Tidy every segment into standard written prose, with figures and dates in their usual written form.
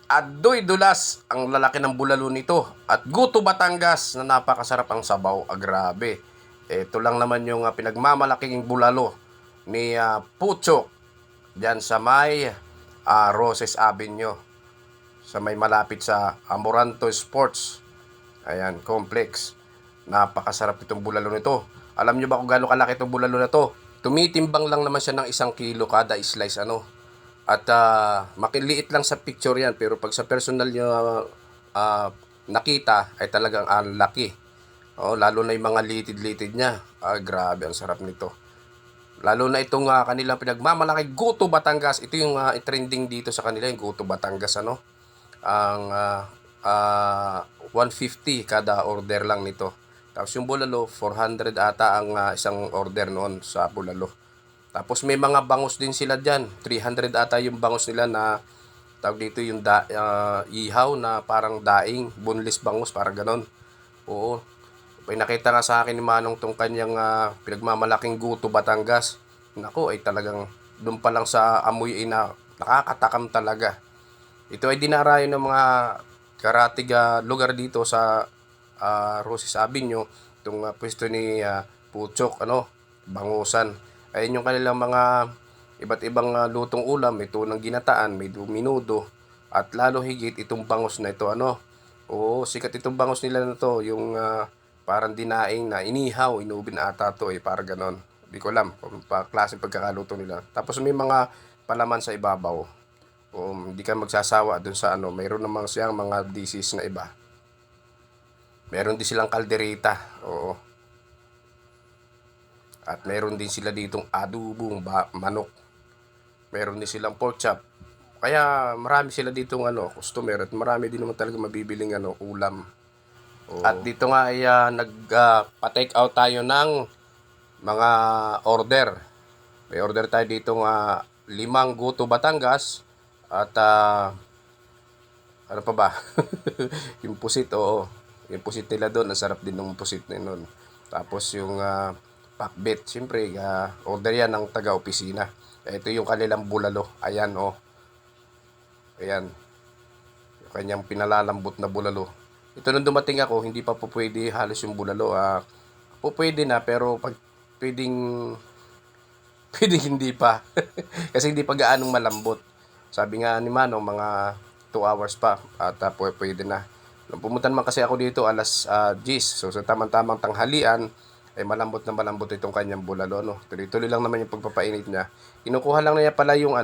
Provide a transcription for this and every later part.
Adoy Dulas ang lalaki ng bulalo nito. At Guto Batangas na napakasarap ang sabaw. Grabe. Ito lang naman yung pinagmamalaking bulalo ni Puchok dyan sa may Roses Avenue. Sa may malapit sa Amoranto Sports. Ayan, complex. Napakasarap itong bulalo nito. Alam nyo ba kung gaano kalaki itong bulalo na to? Tumitimbang lang naman siya ng 1 kilo kada slice At makiliit lang sa picture yan, pero pag sa personal nyo nakita, ay talagang laki. Lalo na yung mga litid-litid niya. Grabe, ang sarap nito. Lalo na itong kanilang pinagmamalaki, Guto Batangas. Ito yung trending dito sa kanila, yung Guto Batangas. Ang 150 kada order lang nito. Tapos yung bulalo, 400 ata ang isang order noon sa bulalo. Tapos may mga bangus din sila dyan. 300 ata yung bangus nila na tawag dito yung ihaw na parang daing, boneless bangus, parang ganon. Oo. May nakita nga sa akin ni Manong tong kanyang pinagmamalaking Guto Batangas. Nako, ay talagang doon pa lang sa amoy na nakakatakam talaga. Ito ay dinarayo ng mga karatig lugar dito sa Roses Avenue. Itong pwesto ni Puchok, bangusan. Ayun yung kanilang mga iba't ibang lutong ulam. May tunang ginataan, may minudo, at lalo higit itong bangus na ito. Oo, sikat itong bangus nila na to. Yung parang dinaing na inihaw, inubin ata to, parang ganon. Hindi ko alam kung klase pagkakaluto nila. Tapos may mga palaman sa ibabaw. Hindi ka magsasawa dun sa mayroon namang siyang mga dishes na iba. Meron din silang kaldereta. Oo. At meron din sila ditong adubong manok. Meron din silang pork chop. Kaya marami sila ditong customer, at marami din naman talaga mabibiling ulam. Oo. At dito nga ay nagpa-take out tayo ng mga order. May order tayo ditong 5 Guto Batangas at ano pa ba? Yung pusit, oo. Yung pusit nila doon, ang sarap din ng pusit na yun. Tapos yung pakbet, siyempre, order yan ng taga-opisina. Ito yung kanilang bulalo. Ayan, Ayan. Yung kanyang pinalalambot na bulalo. Ito nung dumating ako, hindi pa po pwede halos yung bulalo. Po pwede na, pero pag pwedeng hindi pa. Kasi hindi pa gaanong malambot. Sabi nga ni Manong, mga 2 hours pa at pwede na. Nung pumunta naman kasi ako dito alas 10. So sa tamang-tamang tanghalian, ay malambot na malambot itong kanyang bulalo. Tuloy-tuloy lang naman yung pagpapainit niya. Kinukuha lang niya pala yung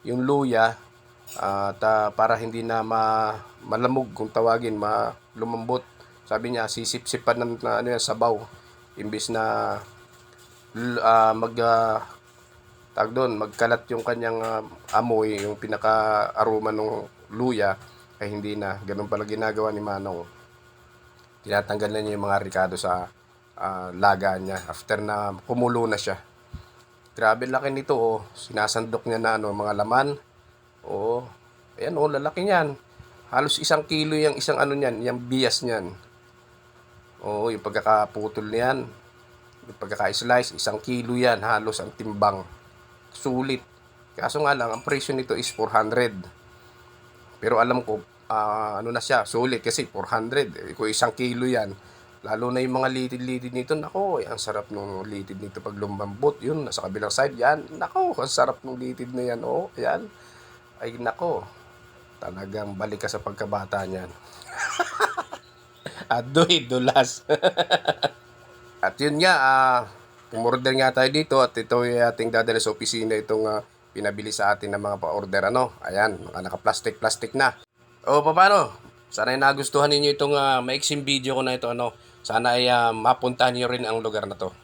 yung luya at para hindi na malamog kung tawagin, lumambot. Sabi niya sisip-sipan ng sabaw imbis na magkalat yung kanyang amoy, yung pinaka-aroma ng luya, ay hindi na. Ganun pala ginagawa ni Manong. Tinatanggal na niya yung mga rikado sa laga niya after na kumulo na siya. Grabe laki nito, sinasandok niya na mga laman. Ayan, lalaki niyan. Halos 1 kilo yung isang niyan, yung bias niyan. Yung pagkakaputol niyan, yung pagkaka-slice, 1 kilo yan, halos ang timbang. Sulit. Kaso nga lang, ang presyo nito is 400. Pero alam ko, na siya, sulit kasi 400. Kung 1 kilo yan, lalo na yung mga litid-litid nito, nako, ang sarap ng litid nito pag lumambot. Yun, nasa kabilang side, yan, nako, ang sarap ng litid na yan, ayan. Ay, nako, talagang balik ka sa pagkabata niyan. Adoy Dulas. At yun nga, umorder nga tayo dito at ito ay ating dadala sa opisina, itong pinabili sa atin ng mga pa-order. Ayan, naka-plastic na. Paano? Sana ay nagustuhan ninyo itong maiksing video ko na ito. Sana ay mapuntahan niyo rin ang lugar na to.